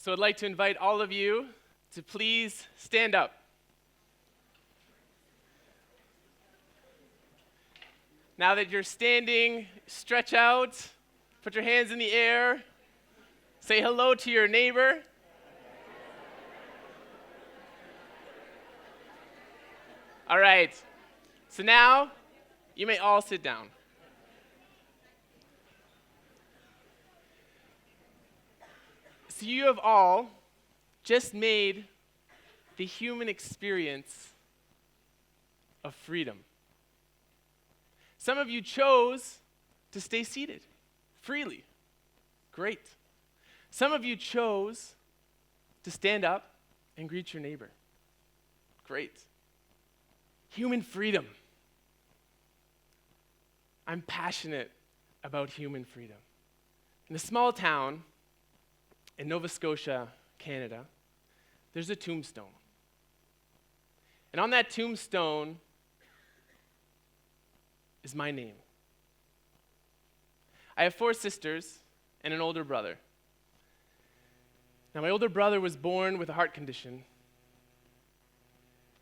So I'd like to invite all of you to please stand up. Now that you're standing, stretch out, put your hands in the air, say hello to your neighbor. All right, so now you may all sit down. So you have all just made the human experience of freedom. Some of you chose to stay seated freely. Great. Some of you chose to stand up and greet your neighbor. Great. Human freedom. I'm passionate about human freedom. In a small town in Nova Scotia, Canada, there's a tombstone. And on that tombstone is my name. I have 4 sisters and an older brother. Now, my older brother was born with a heart condition.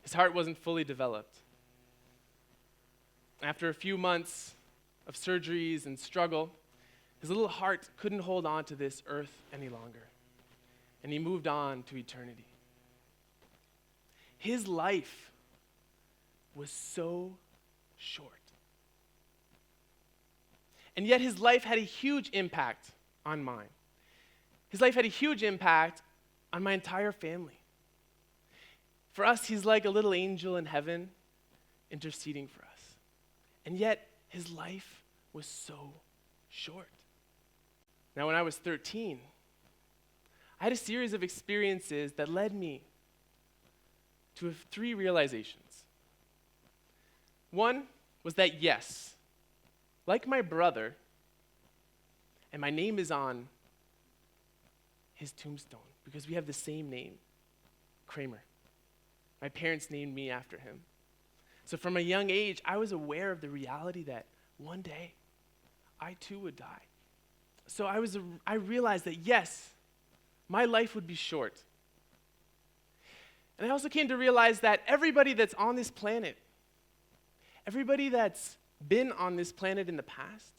His heart wasn't fully developed. After a few months of surgeries and struggle, his little heart couldn't hold on to this earth any longer, and he moved on to eternity. His life was so short. And yet his life had a huge impact on mine. His life had a huge impact on my entire family. For us, he's like a little angel in heaven interceding for us. And yet his life was so short. Now, when I was 13, I had a series of experiences that led me to 3 realizations. One was that, yes, like my brother, and my name is on his tombstone because we have the same name, Kramer. My parents named me after him. So from a young age, I was aware of the reality that one day I too would die. So I realized that, yes, my life would be short. And I also came to realize that everybody that's on this planet, everybody that's been on this planet in the past,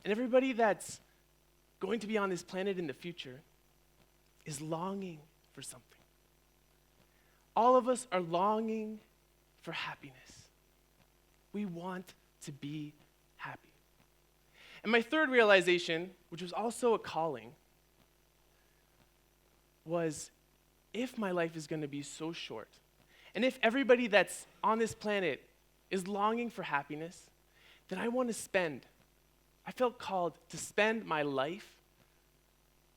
and everybody that's going to be on this planet in the future is longing for something. All of us are longing for happiness. We want to be happy. And my third realization, which was also a calling, was if my life is going to be so short, and if everybody that's on this planet is longing for happiness, then I felt called to spend my life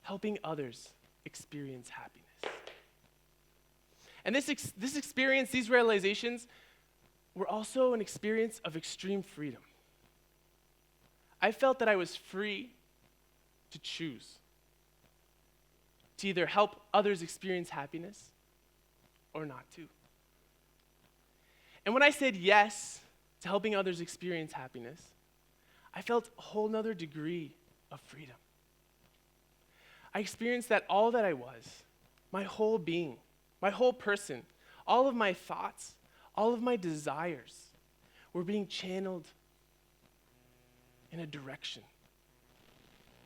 helping others experience happiness. And this experience, these realizations, were also an experience of extreme freedom. I felt that I was free to choose to either help others experience happiness or not to. And when I said yes to helping others experience happiness, I felt a whole nother degree of freedom. I experienced that all that I was, my whole being, my whole person, all of my thoughts, all of my desires were being channeled in a direction.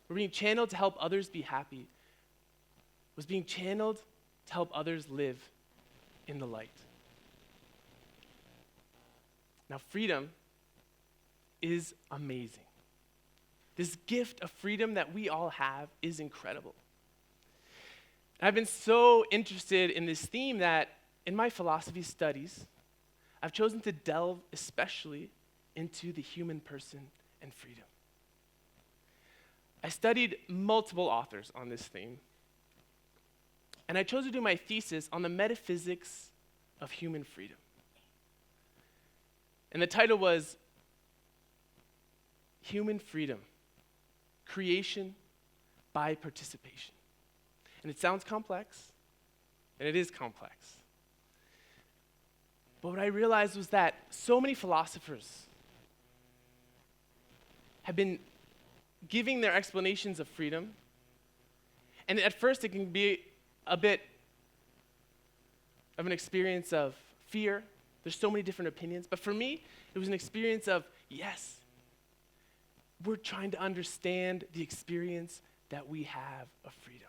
Were being channeled to help others be happy. Was being channeled to help others live in the light. Now, freedom is amazing. This gift of freedom that we all have is incredible. And I've been so interested in this theme that in my philosophy studies, I've chosen to delve especially into the human person and freedom. I studied multiple authors on this theme, and I chose to do my thesis on the metaphysics of human freedom. And the title was Human Freedom, Creation by Participation. And it sounds complex, and it is complex. But what I realized was that so many philosophers have been giving their explanations of freedom, and at first it can be a bit of an experience of fear. There's so many different opinions. But for me, it was an experience of, yes, we're trying to understand the experience that we have of freedom.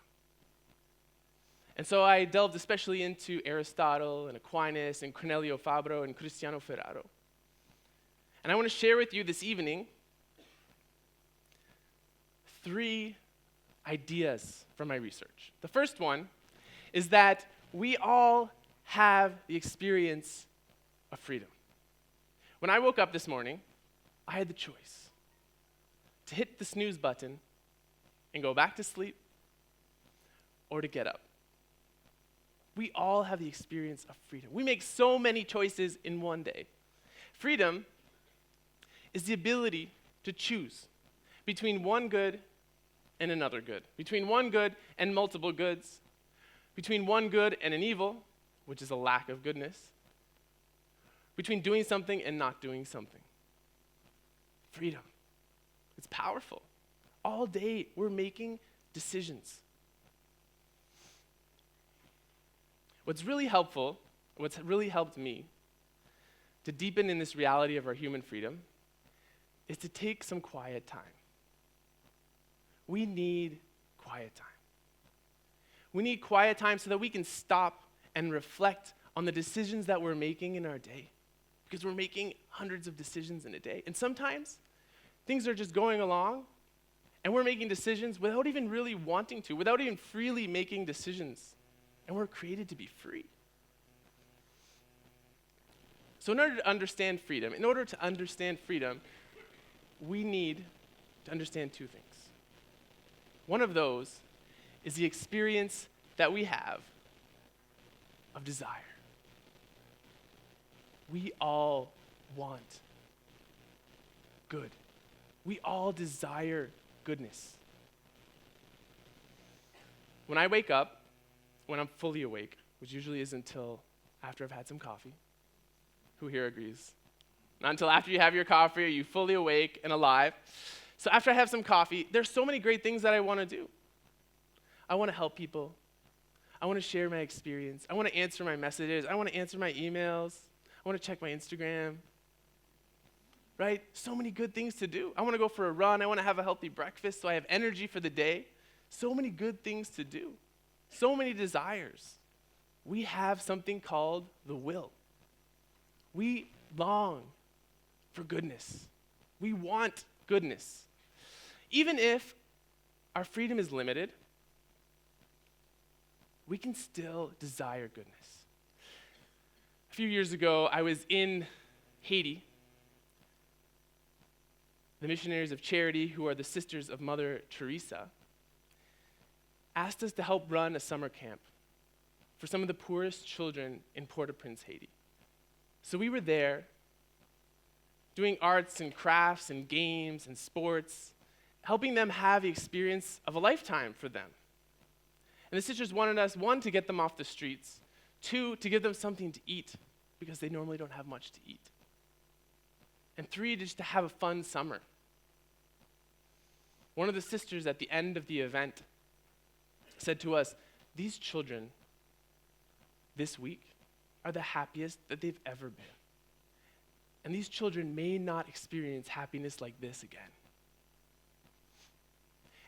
And so I delved especially into Aristotle and Aquinas and Cornelio Fabro and Cristiano Ferraro. And I want to share with you this evening 3 ideas from my research. The first one is that we all have the experience of freedom. When I woke up this morning, I had the choice to hit the snooze button and go back to sleep or to get up. We all have the experience of freedom. We make so many choices in one day. Freedom is the ability to choose between one good and another good, between one good and multiple goods, between one good and an evil, which is a lack of goodness, between doing something and not doing something. Freedom. It's powerful. All day we're making decisions. What's really helped me to deepen in this reality of our human freedom is to take some quiet time. We need quiet time. We need quiet time so that we can stop and reflect on the decisions that we're making in our day. Because we're making hundreds of decisions in a day. And sometimes things are just going along and we're making decisions without even really wanting to, without even freely making decisions. And we're created to be free. So in order to understand freedom, we need to understand 2 things. One of those is the experience that we have of desire. We all want good. We all desire goodness. When I wake up, when I'm fully awake, which usually is until after I've had some coffee. Who here agrees? Not until after you have your coffee are you fully awake and alive. So after I have some coffee, there's so many great things that I want to do. I want to help people. I want to share my experience. I want to answer my messages. I want to answer my emails. I want to check my Instagram. Right? So many good things to do. I want to go for a run. I want to have a healthy breakfast so I have energy for the day. So many good things to do. So many desires. We have something called the will. We long for goodness. We want goodness. Even if our freedom is limited, we can still desire goodness. A few years ago, I was in Haiti. The missionaries of charity, who are the sisters of Mother Teresa, asked us to help run a summer camp for some of the poorest children in Port-au-Prince, Haiti. So we were there doing arts and crafts and games and sports, helping them have the experience of a lifetime for them. And the sisters wanted us, 1, to get them off the streets, 2, to give them something to eat, because they normally don't have much to eat, and 3, just to have a fun summer. One of the sisters at the end of the event said to us, these children this week are the happiest that they've ever been. And these children may not experience happiness like this again.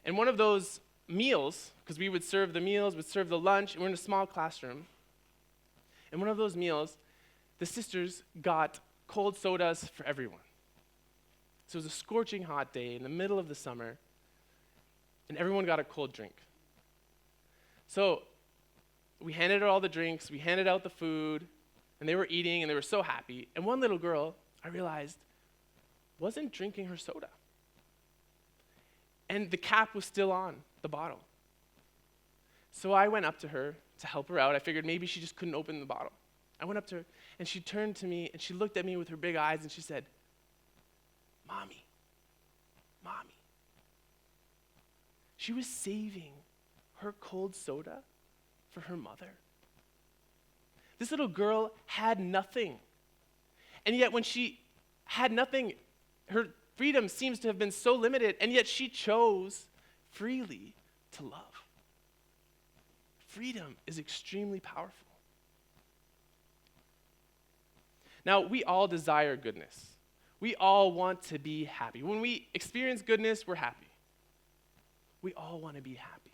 And one of those meals, because we would serve the meals, we'd serve the lunch, and we're in a small classroom. And one of those meals, the sisters got cold sodas for everyone. So it was a scorching hot day in the middle of the summer, and everyone got a cold drink. So we handed out all the drinks, we handed out the food, and they were eating, and they were so happy. And one little girl, I realized, wasn't drinking her soda. And the cap was still on the bottle. So I went up to her to help her out. I figured maybe she just couldn't open the bottle. I went up to her, and she turned to me, and she looked at me with her big eyes, and she said, Mommy, Mommy. She was saving her cold soda for her mother. This little girl had nothing. And yet when she had nothing, her freedom seems to have been so limited, and yet she chose freely to love. freedom is extremely powerful. Now, we all desire goodness. We all want to be happy. When we experience goodness, we're happy. We all want to be happy.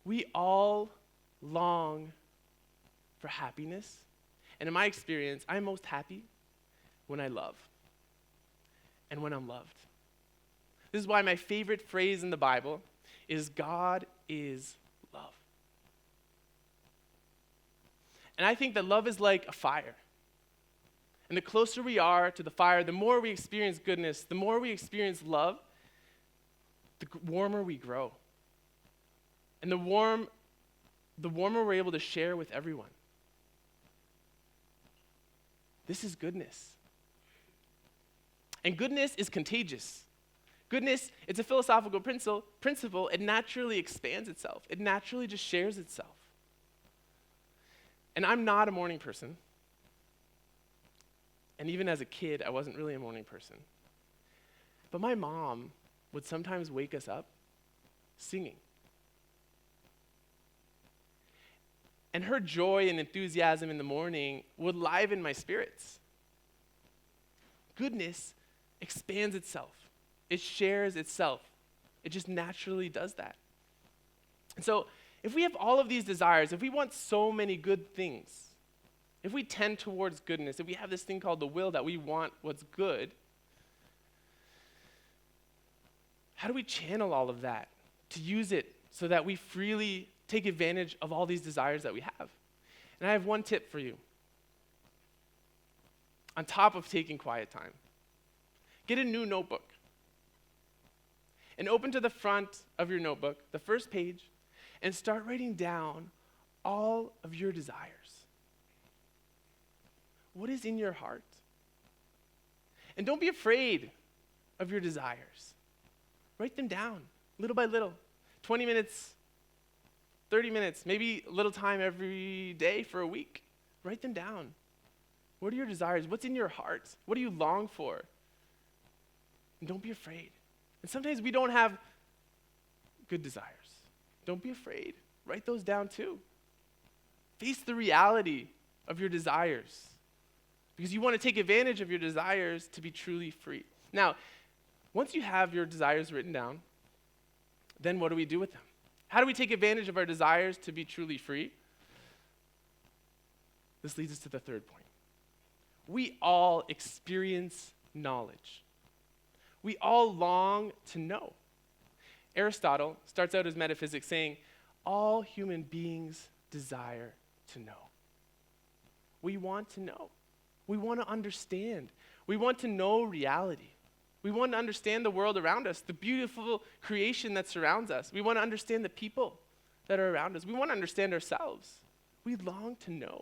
We all long for happiness. And in my experience, I'm most happy when I love and when I'm loved. This is why my favorite phrase in the Bible is God is love. And I think that love is like a fire. And the closer we are to the fire, the more we experience goodness, the more we experience love, the warmer we grow. And the warmer we're able to share with everyone. This is goodness. And goodness is contagious. Goodness, it's a philosophical principle. It naturally expands itself. It naturally just shares itself. And I'm not a morning person. And even as a kid, I wasn't really a morning person. But my mom would sometimes wake us up singing. And her joy and enthusiasm in the morning would liven my spirits. Goodness expands itself. It shares itself. It just naturally does that. And so, if we have all of these desires, if we want so many good things, if we tend towards goodness, if we have this thing called the will that we want what's good, how do we channel all of that to use it so that we freely take advantage of all these desires that we have? And I have one tip for you. On top of taking quiet time, get a new notebook. And open to the front of your notebook, the first page, and start writing down all of your desires. What is in your heart? And don't be afraid of your desires. Write them down, little by little. 20 minutes, 30 minutes, maybe a little time every day for a week. Write them down. What are your desires? What's in your heart? What do you long for? And don't be afraid. And sometimes we don't have good desires. Don't be afraid. Write those down too. Face the reality of your desires, because you want to take advantage of your desires to be truly free. Now, once you have your desires written down, then what do we do with them? How do we take advantage of our desires to be truly free? This leads us to the third point. We all experience knowledge. We all long to know. Aristotle starts out his metaphysics saying, all human beings desire to know. We want to know. We want to understand. We want to know reality. We want to understand the world around us, the beautiful creation that surrounds us. We want to understand the people that are around us. We want to understand ourselves. We long to know.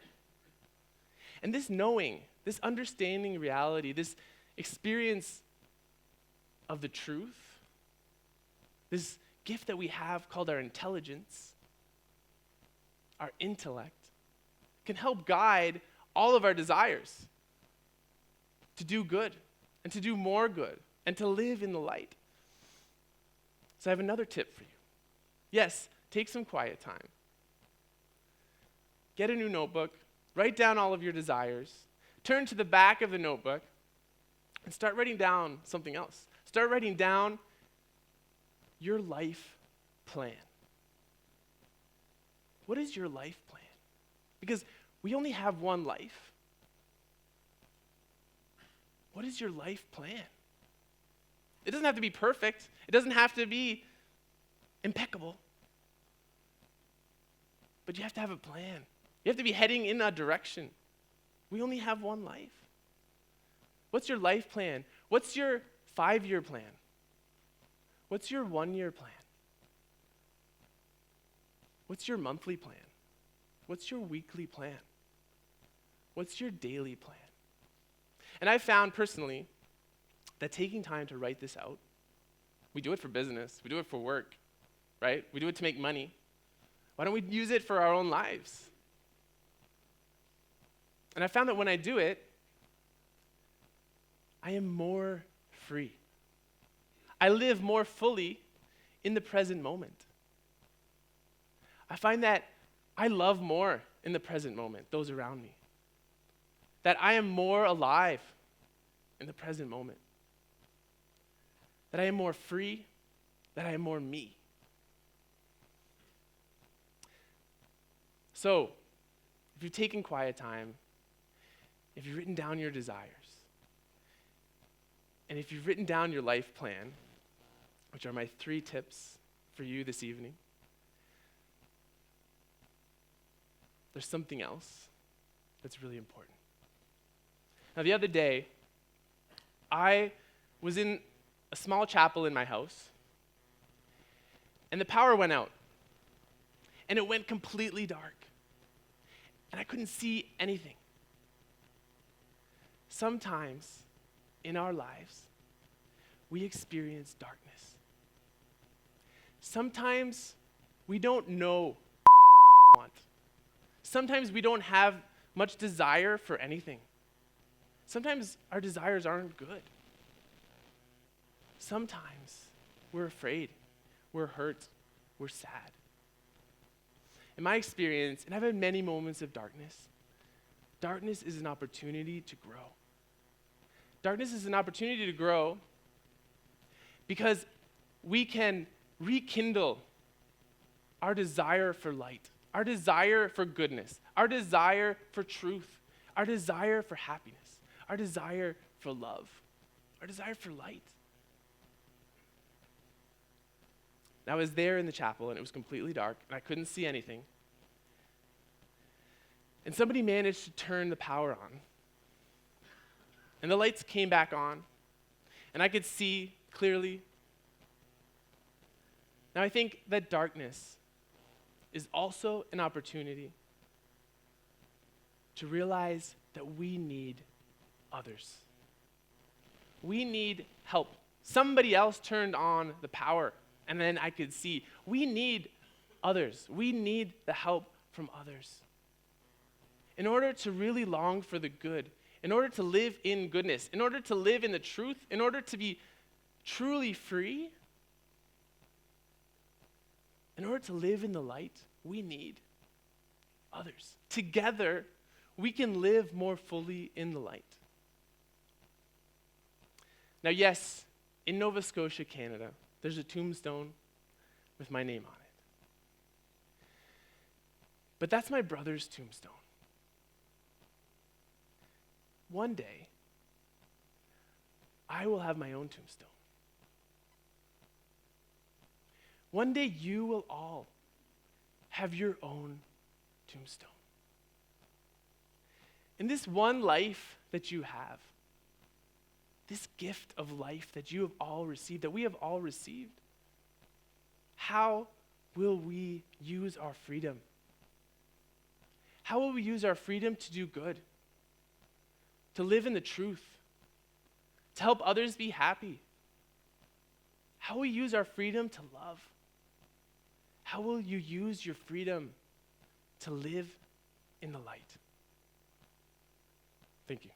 And this knowing, this understanding reality, this experience of the truth, this gift that we have called our intelligence, our intellect, can help guide all of our desires to do good and to do more good and to live in the light. So I have another tip for you. Yes, take some quiet time. Get a new notebook, write down all of your desires, turn to the back of the notebook, and start writing down something else. Start writing down your life plan. What is your life plan? Because we only have one life. What is your life plan? It doesn't have to be perfect. It doesn't have to be impeccable. But you have to have a plan. You have to be heading in a direction. We only have one life. What's your life plan? What's your 5-year plan? What's your 1-year plan? What's your monthly plan? What's your weekly plan? What's your daily plan? And I've found personally that taking time to write this out, we do it for business, we do it for work, right? We do it to make money. Why don't we use it for our own lives? And I found that when I do it, I am more free. I live more fully in the present moment. I find that I love more in the present moment, those around me. That I am more alive in the present moment. That I am more free, that I am more me. So, if you've taken quiet time, if you've written down your desires, and if you've written down your life plan, which are my 3 tips for you this evening, there's something else that's really important. Now, the other day, I was in a small chapel in my house, and the power went out, and it went completely dark, and I couldn't see anything. Sometimes in our lives, we experience darkness. Sometimes we don't know what we want. Sometimes we don't have much desire for anything. Sometimes our desires aren't good. Sometimes we're afraid, we're hurt, we're sad. In my experience, and I've had many moments of darkness, darkness is an opportunity to grow. Darkness is an opportunity to grow because we can rekindle our desire for light, our desire for goodness, our desire for truth, our desire for happiness, our desire for love, our desire for light. And I was there in the chapel, and it was completely dark, and I couldn't see anything. And somebody managed to turn the power on. And the lights came back on, and I could see clearly. Now, I think that darkness is also an opportunity to realize that we need others. We need help. Somebody else turned on the power, and then I could see. We need others. We need the help from others. In order to really long for the good, in order to live in goodness, in order to live in the truth, in order to be truly free, in order to live in the light, we need others. Together, we can live more fully in the light. Now, yes, in Nova Scotia, Canada, there's a tombstone with my name on it. But that's my brother's tombstone. One day, I will have my own tombstone. One day, you will all have your own tombstone. In this one life that you have, this gift of life that you have all received, that we have all received, how will we use our freedom? How will we use our freedom to do good? To live in the truth, to help others be happy? How will we use our freedom to love? How will you use your freedom to live in the light? Thank you.